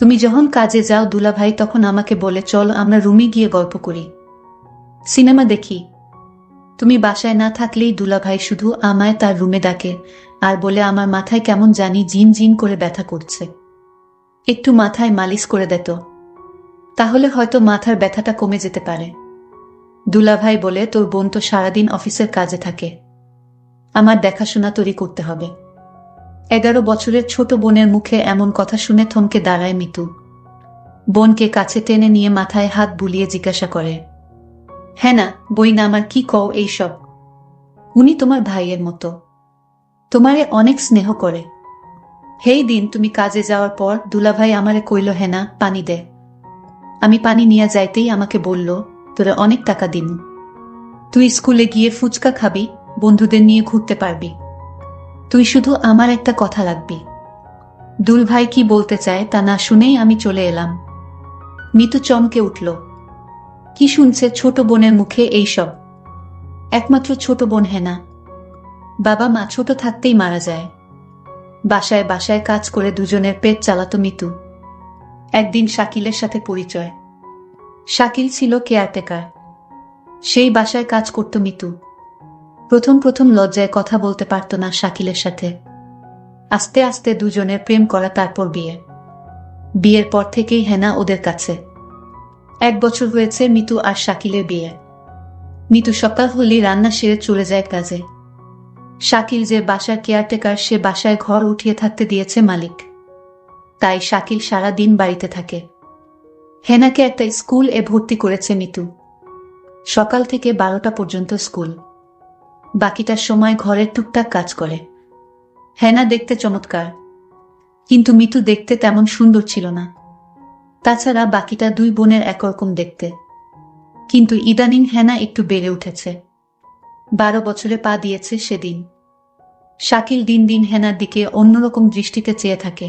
তুমি যখন কাজে যাও দুলাভাই তখন আমাকে বলে চল আমরা রুমে গিয়ে গল্প করি, সিনেমা দেখি। তুমি বাসায় না থাকলেই দুলাভাই শুধু আমায় তার রুমে ডাকে আর বলে আমার মাথায় কেমন জানি জিন জিন করে ব্যথা করছে, একটু মাথায় মালিশ করে দিত, তাহলে হয়তো মাথার ব্যথাটা কমে যেতে পারে। দুলাভাই বলে তোর বোন তো সারাদিন অফিসের কাজে থাকে, আমার দেখাশোনা তোরই করতে হবে। 11 বছরের ছোট বোনের মুখে এমন কথা শুনে থমকে দাঁড়ায় মিতু। বোনকে কাছে টেনে নিয়ে মাথায় হাত বুলিয়ে জিজ্ঞাসা করে, হ্যাঁ না বই না আমার, কি কও এইসব? উনি তোমার ভাইয়ের মতো, তোমারে অনেক স্নেহ করে। হেই দিন তুমি কাজে যাওয়ার পর দুলাভাই আমারে কইল হেনা পানি দে। আমি পানি নিয়ে যাইতেই আমাকে বলল তোরে অনেক টাকা দিন, তুই স্কুলে গিয়ে ফুচকা খাবি, বন্ধুদের নিয়ে ঘুরতে পারবি, তুই শুধু আমার একটা কথা রাখবি। দুলভাই কি বলতে চায় তা না শুনেই আমি চলে এলাম। মিতু চমকে উঠল, কি শুনছে ছোট বোনের মুখে এইসব? একমাত্র ছোট বোন হেনা, বাবা মা ছোট থাকতেই মারা যায়। বাসায় বাসায় কাজ করে দুজনের পেট চালাতো মিতু। একদিন শাকিলের সাথে পরিচয়। শাকিল ছিল কেয়ারটেকার, সেই বাসায় কাজ করত মিতু। প্রথম প্রথম লজ্জায় কথা বলতে পারত না শাকিলের সাথে। আস্তে আস্তে দুজনের প্রেম করা, তারপর বিয়ে। বিয়ের পর থেকেই হেনা ওদের কাছে। 1 বছর হয়েছে মিতু আর শাকিলের বিয়ে। মিতু সকাল হলেই রান্না সেরে চলে যায় কাজে। শাকিল যে বাসার কেয়ারটেকার, সে বাসায় ঘর উঠিয়ে থাকতে দিয়েছে মালিক, তাই শাকিল সারা দিন বাড়িতে থাকে। হেনাকে একটা স্কুল এ ভর্তি করেছে মিতু। সকাল থেকে 12টা পর্যন্ত স্কুল, বাকিটার সময় ঘরের টুকটাক কাজ করে। হেনা দেখতে চমৎকার, কিন্তু মিতু দেখতে তেমন সুন্দর ছিল না। তাছাড়া বাকিটা 2 বোনের একরকম দেখতে। কিন্তু ইদানিং হেনা একটু বেড়ে উঠেছে। 12 বছরে পা দিয়েছে সেদিন। শাকিল দিন দিন হেনার দিকে অন্যরকম দৃষ্টিতে চেয়ে থাকে,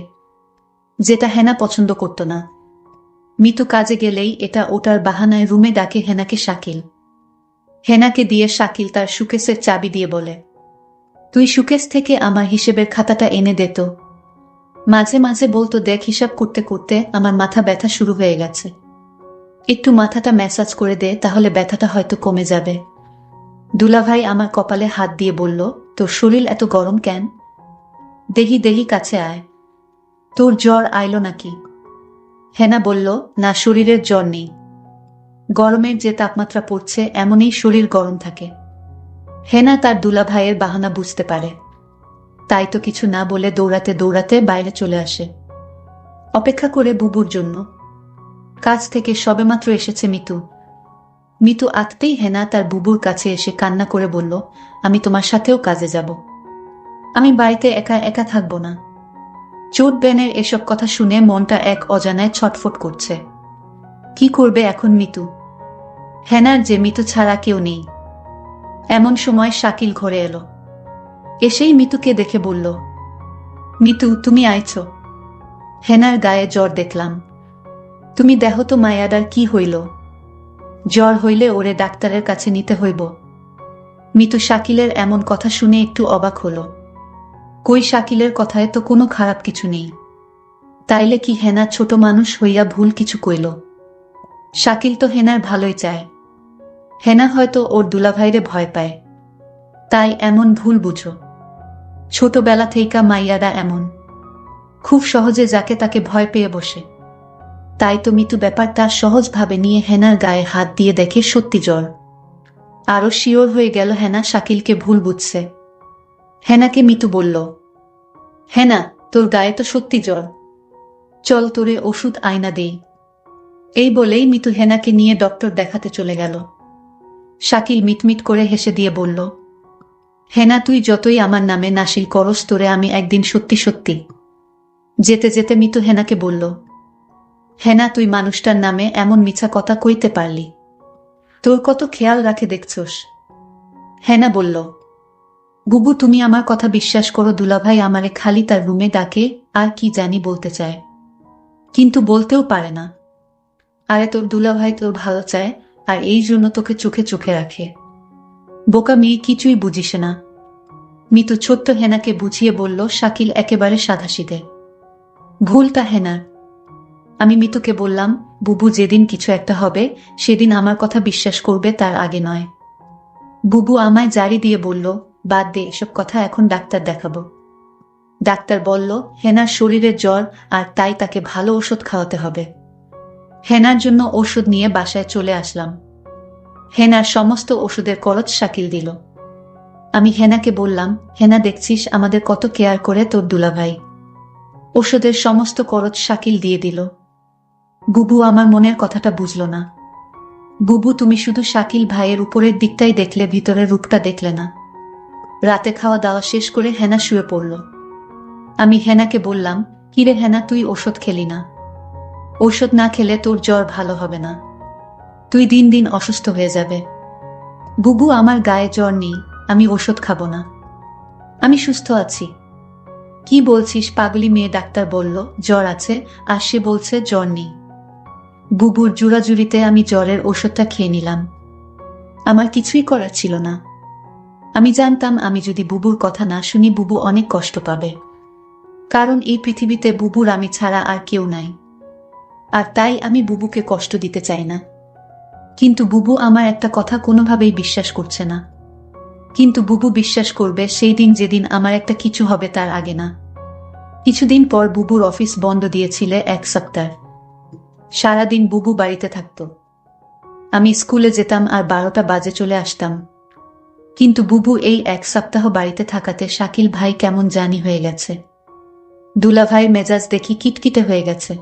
যেটা হেনা পছন্দ করত না। মিতু কাজে গেলেই এটা ওটার বাহানায় রুমে ডাকে হেনাকে শাকিল। হেনাকে দিয়ে শাকিল তার সুকেসের চাবি দিয়ে বলে, তুই সুকেস থেকে আমার হিসেবের খাতাটা এনে দে তো। মাঝে মাঝে বলতো, দেখ হিসাব করতে করতে আমার মাথা ব্যথা শুরু হয়ে গেছে, একটু মাথাটা ম্যাসাজ করে দে, তাহলে ব্যথাটা হয়তো কমে যাবে। দুলাভাই আমার কপালে হাত দিয়ে বলল, তোর শরীর এত গরম কেন? দেহি দেহি কাছে আয়, তোর জ্বর আইলো নাকি? হেনা বলল, না শরীরের জ্বর নেই, গরমের যে তাপমাত্রা পড়ছে এমনই শরীর গরম থাকে। হেনা তার দুলাভাইয়ের বাহানা বুঝতে পারে, তাই তো কিছু না বলে দৌড়াতে দৌড়াতে বাইরে চলে আসে, অপেক্ষা করে বুবুর জন্য। কাজ থেকে সবেমাত্র এসেছে মিতু। মিতু আসতেই হেনা তার বুবুর কাছে এসে কান্না করে বলল, আমি তোমার সাথেও কাজে যাব, আমি বাড়িতে একা একা থাকবো না। চোট বেনের এসব কথা শুনে মনটা এক অজানায় ছটফট করছে। কি করবে এখন মিতু? হেনার যে মিতু ছাড়া কেউ নেই। এমন সময় শাকিল ঘরে এলো। এসেই মিতুকে দেখে বলল, মিতু তুমি আইছো? হেনার গায়ে জ্বর দেখলাম, তুমি দেহ তো মায়াদার কি হইল? জ্বর হইলে ওরে ডাক্তারের কাছে নিতে হইব। মিতু শাকিলের এমন কথা শুনে একটু অবাক হলো। কই, শাকিলের কথায় তো কোনো খারাপ কিছু নেই, তাইলে কি হেনা ছোট মানুষ হইয়া ভুল কিছু কইল? শাকিল তো হেনার ভালোই চায়। হেনা হয়তো ওর দুলাভাইরে ভয় পায়, তাই এমন ভুল বুঝো। ছোটবেলা থেইকা মাইয়ারা এমন, খুব সহজে যাকে তাকে ভয় পেয়ে বসে। তাই তো মিতু ব্যাপারটা সহজভাবে নিয়ে হেনার গায়ে হাত দিয়ে দেখে সত্যি জ্বর। আরো শিওর হয়ে গেল হেনা শাকিলকে ভুল বুঝছে। হেনাকে মিতু বলল, হেনা তোর গায়ে তো সত্যি জ্বর, চল তোরে ওষুধ আয়না দেই। এই বলেই মিতু হেনাকে নিয়ে ডক্টর দেখাতে চলে গেল। শাকিল মিটমিট করে হেসে দিয়ে বলল, হেনা তুই যতই আমার নামে নাসিল করস, তোরে আমি একদিন সত্যি সত্যি। যেতে যেতে মিতু হেনাকে বলল, হেনা তুই মানুষটার নামে এমন মিছা কথা কইতে পারলি? তোর কত খেয়াল রাখে দেখছস। হেনা বলল, বুবু তুমি আমার কথা বিশ্বাস করো, দুলাভাই আমারে খালি তার রুমে ডাকে আর কি জানি বলতে চায়, কিন্তু বলতেও পারে না। আরে তোর দুলাভাই তোর ভালো চায়, আর এই জন্য তোকে চোখে চোখে রাখে। বোকা মেয়ে, কিছুই বুঝিস না। মিতু ছোট্ট হেনাকে বুঝিয়ে বলল, শাকিল একেবারে সাধাসিধে, ভুলটা হেনার। আমি মিতুকে বললাম, বুবু যেদিন কিছু একটা হবে সেদিন আমার কথা বিশ্বাস করবে, তার আগে নয়। বুবু আমায় জারি দিয়ে বলল, বাদ দে এসব কথা, এখন ডাক্তার দেখাবো। ডাক্তার বলল হেনার শরীরে জ্বর, আর তাই তাকে ভালো ওষুধ খাওয়াতে হবে। হেনার জন্য ওষুধ নিয়ে বাসায় চলে আসলাম। হেনার সমস্ত ওষুধের খরচ শাকিল দিল। আমি হেনাকে বললাম, হেনা দেখছিস আমাদের কত কেয়ার করে তোর দুলাভাই। ওষুধের সমস্ত খরচ শাকিল দিয়ে দিল। বুবু আমার মনের কথাটা বুঝল না। বুবু, তুমি শুধু শাকিল ভাইয়ের উপরের দিকটাই দেখলে, ভিতরের রূপটা দেখলে না। রাতে খাওয়া দাওয়া শেষ করে হেনা শুয়ে পড়ল। আমি হেনাকে বললাম, কিরে হেনা, তুই ওষুধ খেলি না? ওষুধ না খেলে তোর জ্বর ভালো হবে না, তুই দিন দিন অসুস্থ হয়ে যাবে। বুবু, আমার গায়ে জ্বর নেই, আমি ওষুধ খাবো না, আমি সুস্থ আছি। কি বলছিস পাগলি মেয়ে? ডাক্তার বলল জ্বর আছে, আর সে বলছে জ্বর নেই। বুবুর জুড়াজুড়িতে আমি জ্বরের ওষুধটা খেয়ে নিলাম। আমার কিছুই করার ছিল না। আমি জানতাম আমি যদি বুবুর কথা না শুনি বুবু অনেক কষ্ট পাবে, কারণ এই পৃথিবীতে বুবুর আমি ছাড়া আর কেউ নাই। আর তাই আমি বুবুকে কষ্ট দিতে চাই না। কিন্তু বুবু আমার একটা কথা কোনোভাবেই বিশ্বাস করছে না। কিন্তু বুবু বিশ্বাস করবে সেই দিন, যেদিন আমার একটা কিছু হবে, তার আগে না। কিছুদিন পর বুবুর অফিস বন্ধ দিয়েছিল 1 সপ্তাহ। সারাদিন বুবু বাড়িতে থাকত। আমি স্কুলে যেতাম আর 12টা বাজে চলে আসতাম। কিন্তু বুবু এই 1 সপ্তাহ বাড়িতে থাকাতে শাকিল ভাই কেমন জানি হয়ে গেছে। দুলাভাইয়ের মেজাজ দেখি কিটকিটে হয়ে গেছে।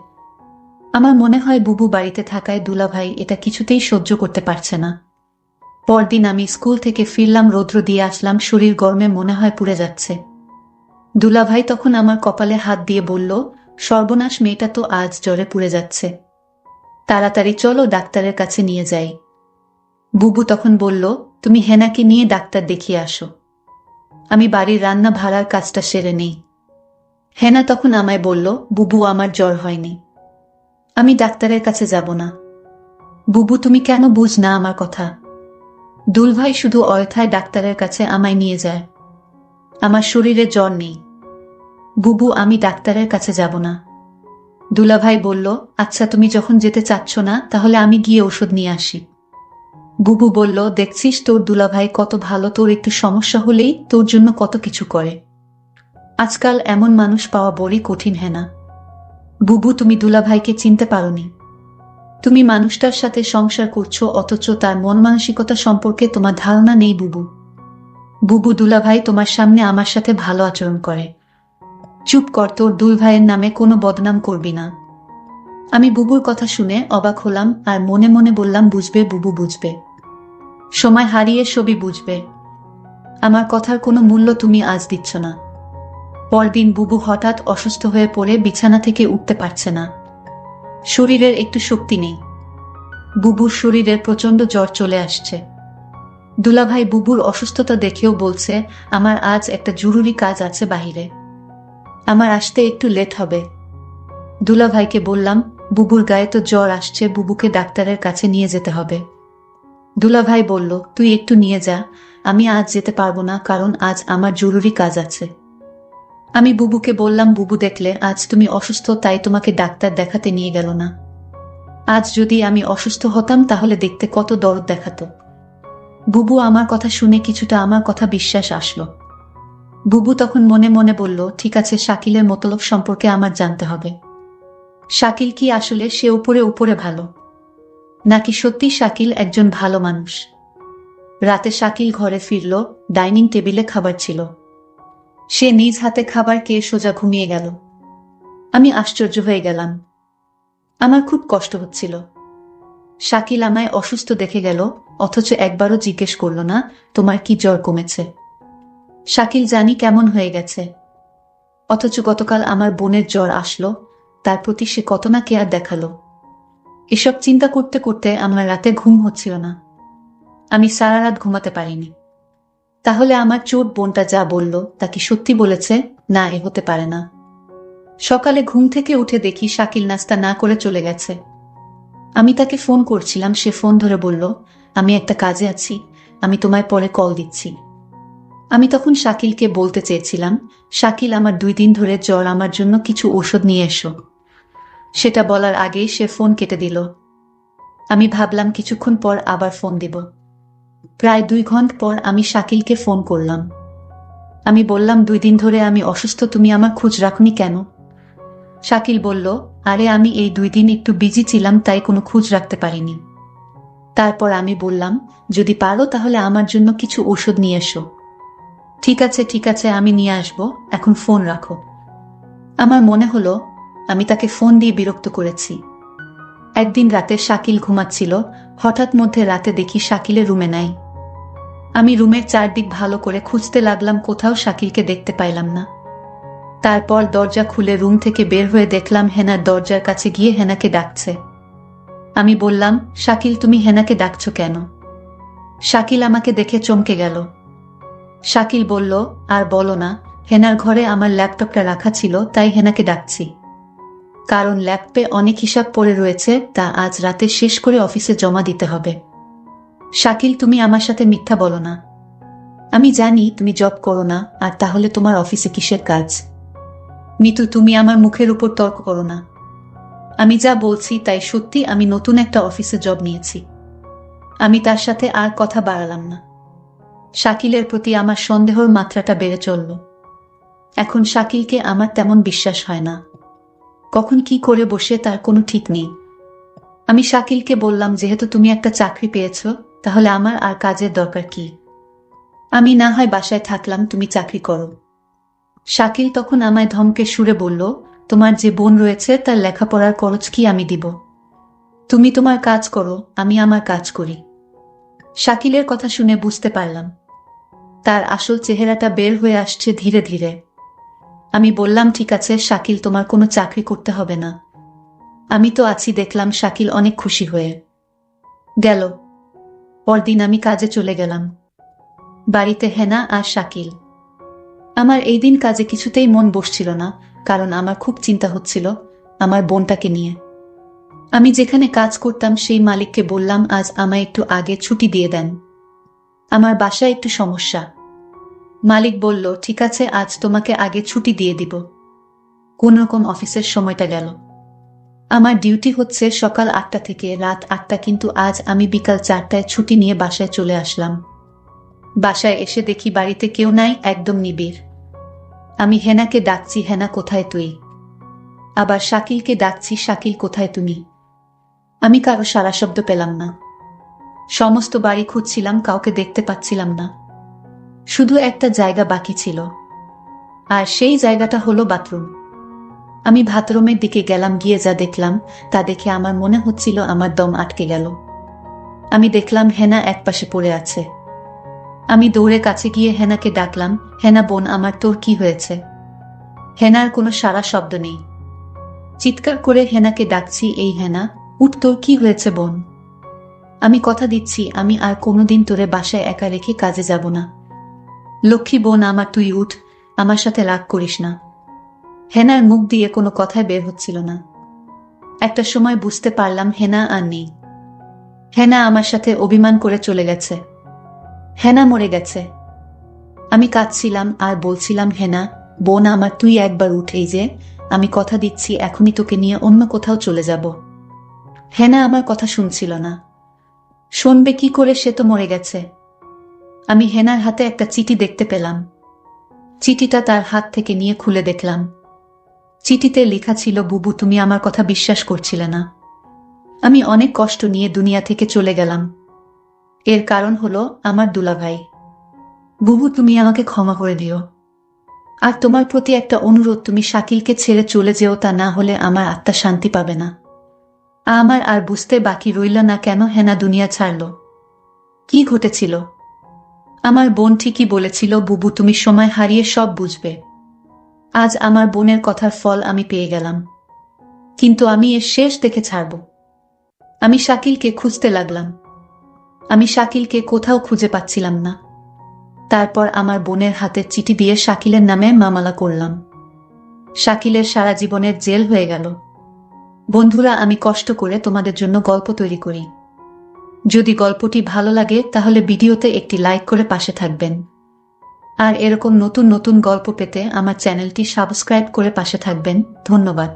আমার মনে হয় বুবু বাড়িতে থাকায় দুলাভাই এটা কিছুতেই সহ্য করতে পারছে না। পরদিন আমি স্কুল থেকে ফিরলাম, রৌদ্র দিয়ে আসলাম, শরীর গরমে মনে হয় পুড়ে যাচ্ছে। দুলাভাই তখন আমার কপালে হাত দিয়ে বলল, সর্বনাশ, মেয়েটা তো আজ জ্বরে পুড়ে যাচ্ছে, তাড়াতাড়ি চলো ডাক্তারের কাছে নিয়ে যাই। বুবু তখন বলল, তুমি হেনাকে নিয়ে ডাক্তার দেখিয়ে আসো, আমি বাড়ির রান্না ভাড়ার কাজটা সেরে নেই। হেনা তখন আমায় বলল, বুবু আমার জ্বর হয়নি, আমি ডাক্তারের কাছে যাব না। বুবু, তুমি কেন বুঝ না আমার কথা? দুলভাই শুধু অয়থায় ডাক্তারের কাছে আমায় নিয়ে যায়। আমার শরীরে জ্বর নেই। বুবু, আমি ডাক্তারের কাছে যাব না। দুলাভাই বলল, আচ্ছা তুমি যখন যেতে চাচ্ছ না, তাহলে আমি গিয়ে ওষুধ নিয়ে আসি। বুবু বলল, দেখছিস তোর দুলাভাই কত ভালো, তোর একটু সমস্যা হলেই তোর জন্য কত কিছু করে। আজকাল এমন মানুষ পাওয়া বড়ই কঠিন। হেনা, বুবু, তুমি দুলাভাইকে চিনতে পারোনি। তুমি মানুষটার সাথে সংসার করছো, অথচ তার মন মানসিকতা সম্পর্কে তোমার ধারণা নেই। বুবু, বুবু, দুলাভাই তোমার সামনে আমার সাথে ভালো আচরণ করে। চুপ কর, তোর দুলভাইয়ের নামে কোনো বদনাম করবি না। আমি বুবুর কথা শুনে অবাক হলাম আর মনে মনে বললাম, বুঝবে বুবু, বুঝবে, সময় হারিয়ে সবই বুঝবে। আমার কথার কোনো মূল্য তুমি আজ দিচ্ছ না। পরদিন বুবু হঠাৎ অসুস্থ হয়ে পড়ে বিছানা থেকে উঠতে পারছে না। শরীরের একটু শক্তি নেই। বুবুর শরীরে প্রচন্ড জ্বর চলে আসছে। দুলাভাই বুবুর অসুস্থতা দেখেও বলছে, আমার আজ একটা জরুরি কাজ আছে বাহিরে, আমার আসতে একটু লেট হবে। দুলাভাইকে বললাম, বুবুর গায়ে তো জ্বর আসছে, বুবুকে ডাক্তারের কাছে নিয়ে যেতে হবে। দুলাভাই বলল, তুই একটু নিয়ে যা, আমি আজ যেতে পারবো না, কারণ আজ আমার জরুরি কাজ আছে। আমি বুবুকে বললাম, বুবু দেখলে আজ তুমি অসুস্থ, তাই তোমাকে ডাক্তার দেখাতে নিয়ে গেল না। আজ যদি আমি অসুস্থ হতাম তাহলে দেখতে কত দরদ দেখাতো। বুবু আমার কথা শুনে কিছুটা আমার কথা বিশ্বাস আসলো। বুবু তখন মনে মনে বলল, ঠিক আছে, শাকিলের মতলব সম্পর্কে আমার জানতে হবে। শাকিল কি আসলে সে উপরে উপরে ভালো, নাকি সত্যি শাকিল একজন ভালো মানুষ? রাতে শাকিল ঘরে ফিরল, ডাইনিং টেবিলে খাবার ছিল। সে নিজ হাতে খাবার খেয়ে সোজা ঘুমিয়ে গেল। আমি আশ্চর্য হয়ে গেলাম। আমার খুব কষ্ট হচ্ছিল। শাকিল আমায় অসুস্থ দেখে গেল, অথচ একবারও জিজ্ঞেস করল না, তোমার কি জ্বর কমেছে? শাকিল জানি কেমন হয়ে গেছে, অথচ গতকাল আমার বোনের জ্বর আসলো, তার প্রতি সে কত না কেয়ার দেখালো। এসব চিন্তা করতে করতে আমার রাতে ঘুম হচ্ছিল না। আমি সারা রাত ঘুমাতে পারিনি। তাহলে আমার চোট বোনটা যা বলল তা কি সত্যি বলেছে? না, এ হতে পারে না। সকালে ঘুম থেকে উঠে দেখি শাকিল নাস্তা না করে চলে গেছে। আমি তাকে ফোন করছিলাম, সে ফোন ধরে বলল, আমি একটা কাজে আছি, আমি তোমায় পরে কল দিচ্ছি। আমি তখন শাকিলকে বলতে চেয়েছিলাম, শাকিল, আমার 2 দিন ধরে জ্বর, আমার জন্য কিছু ঔষধ নিয়ে এসো। সেটা বলার আগেই সে ফোন কেটে দিল। আমি ভাবলাম কিছুক্ষণ পর আবার ফোন দিব। প্রায় 2 ঘন্টা পর আমি শাকিলকে ফোন করলাম। আমি বললাম, 2 দিন ধরে আমি অসুস্থ, তুমি আমার খোঁজ রাখনি কেন? শাকিল বলল, আরে আমি এই 2 দিন একটু বিজি ছিলাম, তাই কোনো খোঁজ রাখতে পারিনি। তারপর আমি বললাম, যদি পারো তাহলে আমার জন্য কিছু ওষুধ নিয়ে এসো। ঠিক আছে আমি নিয়ে আসবো, এখন ফোন রাখো। আমার মনে হলো আমি তাকে ফোন দিয়ে বিরক্ত করেছি। একদিন রাতে শাকিল ঘুমাচ্ছিল, হঠাৎ মধ্যে রাতে দেখি শাকিলের রুমে নাই। আমি রুমের চারদিক ভালো করে খুঁজতে লাগলাম, কোথাও শাকিলকে দেখতে পাইলাম না। তারপর দরজা খুলে রুম থেকে বের হয়ে দেখলাম হেনার দরজার কাছে গিয়ে হেনাকে ডাকছে। আমি বললাম, শাকিল তুমি হেনাকে ডাকছো কেন? শাকিল আমাকে দেখে চমকে গেল। শাকিল বলল, আর বলো না, হেনার ঘরে আমার ল্যাপটপটা রাখা ছিল, তাই হেনাকে ডাকছি। কারণ ল্যাপটপে অনেক হিসাব পড়ে রয়েছে, তা আজ রাতে শেষ করে অফিসে জমা দিতে হবে। শাকিল তুমি আমার সাথে মিথ্যা বলো না। আমি জানি তুমি জব করো না, আর তাহলে তোমার অফিসে কিসের কাজ? মিতু তুমি আমার মুখের উপর তর্ক করো না। আমি যা বলছি তাই সত্যি, আমি নতুন একটা অফিসে জব নিয়েছি। আমি তার সাথে আর কথা বাড়ালাম না। শাকিলের প্রতি আমার সন্দেহের মাত্রাটা বেড়ে চলল। এখন শাকিলকে আমার তেমন বিশ্বাস হয় না। কখন কি করে বসে তার কোনো ঠিক নেই। আমি শাকিলকে বললাম, যেহেতু তুমি একটা চাকরি পেয়েছ, তাহলে আমার আর কাজের দরকার কি? আমি না হয় বাসায় থাকলাম, তুমি চাকরি করো। শাকিল তখন আমায় ধমকে সুরে বলল, তোমার যে বোন রয়েছে তার লেখাপড়ার খরচ কি আমি দিব? তুমি তোমার কাজ করো, আমি আমার কাজ করি। শাকিলের কথা শুনে বুঝতে পারলাম তার আসল চেহারাটা বের হয়ে আসছে ধীরে ধীরে। আমি বললাম, ঠিক আছে শাকিল, তোমার কোনো চাকরি করতে হবে না, আমি তো আছি। দেখলাম শাকিল অনেক খুশি হয়ে গেল। পরদিন আমি কাজে চলে গেলাম। বাড়িতে হেনা আর শাকিল। আমার এই দিন কাজে কিছুতেই মন বসছিল না, কারণ আমার খুব চিন্তা হচ্ছিল আমার বোনটাকে নিয়ে। আমি যেখানে কাজ করতাম সেই মালিককে বললাম, আজ আমায় একটু আগে ছুটি দিয়ে দেন, আমার বাসায় একটু সমস্যা। মালিক বলল, ঠিক আছে, আজ তোমাকে আগে ছুটি দিয়ে দিব। কোনরকম অফিসের সময়টা গেল। আমার ডিউটি হচ্ছে সকাল 8টা থেকে রাত 8টা, কিন্তু আজ আমি বিকাল 4টায় ছুটি নিয়ে বাসায় চলে আসলাম। বাসায় এসে দেখি বাড়িতে কেউ নাই, একদম নিবিড়। আমি হেনাকে ডাকছি, হেনা কোথায় তুই? আবার শাকিলকে ডাকছি, শাকিল কোথায় তুমি? আমি কারো সারা শব্দ পেলাম না। সমস্ত বাড়ি খুঁজছিলাম, কাউকে দেখতে পাচ্ছিলাম না। শুধু একটা জায়গা বাকি ছিল, আর সেই জায়গাটা হলো বাথরুম। আমি বাথরুমের দিকে গেলাম, গিয়ে যা দেখলাম তা দেখে আমার মনে হচ্ছিল আমার দম আটকে গেল। আমি দেখলাম হেনা একপাশে পড়ে আছে। আমি দৌড়ে কাছে গিয়ে হেনাকে ডাকলাম, হেনা বোন আমার, তোর কি হয়েছে? হেনার কোনো সারা শব্দ নেই। চিৎকার করে হেনাকে ডাকছি, এই হেনা উঠ, তোর কি হয়েছে বোন? আমি কথা দিচ্ছি আমি আর কোনোদিন তোরে বাসায় একা রেখে কাজে যাব না। লক্ষ্মী বোন আমার, তুই উঠ, আমার সাথে রাগ করিস না। হেনার মুখ দিয়ে কোনো কথাই বের হচ্ছিল না। একটা সময় বুঝতে পারলাম হেনা আর নেই। হেনা আমার সাথে অভিমান করে চলে গেছে। হেনা মরে গেছে। আমি কাঁদছিলাম আর বলছিলাম, হেনা বোন আমার, তুই একবার উঠ, এই যে আমি কথা দিচ্ছি এখনই তোকে নিয়ে অন্য কোথাও চলে যাব। হেনা আমার কথা শুনছিল না। শুনবে কি করে, সে তো মরে গেছে। আমি হেনার হাতে একটা চিঠি দেখতে পেলাম। চিঠিটা তার হাত থেকে নিয়ে খুলে দেখলাম। চিঠিতে লেখা ছিল, বুবু তুমি আমার কথা বিশ্বাস করছিলে না। আমি অনেক কষ্ট নিয়ে দুনিয়া থেকে চলে গেলাম। এর কারণ হলো আমার দুলাভাই। বুবু তুমি আমাকে ক্ষমা করে দিও। আর তোমার প্রতি একটা অনুরোধ, তুমি শাকিলকে ছেড়ে চলে যেও, তা না হলে আমার আত্মা শান্তি পাবে না। আমার আর বুঝতে বাকি রইল না কেন হেনা দুনিয়া ছাড়ল। কি ঘটেছিল? আমার বোন ঠিকই বলেছিল, বুবু তুমি সময় হারিয়ে সব বুঝবে। আজ আমার বোনের কথার ফল আমি পেয়ে গেলাম, কিন্তু আমি এর শেষ দেখে ছাড়ব। আমি শাকিলকে খুঁজতে লাগলাম। আমি শাকিলকে কোথাও খুঁজে পাচ্ছিলাম না। তারপর আমার বোনের হাতের চিঠি দিয়ে শাকিলের নামে মামলা করলাম। শাকিলের সারা জীবনের জেল হয়ে গেল। বন্ধুরা, আমি কষ্ট করে তোমাদের জন্য গল্প তৈরি করি। যদি গল্পটি ভালো লাগে তাহলে ভিডিওতে একটি লাইক করে পাশে থাকবেন। আর এরকম নতুন নতুন গল্প পেতে আমার চ্যানেলটি সাবস্ক্রাইব করে পাশে থাকবেন। ধন্যবাদ।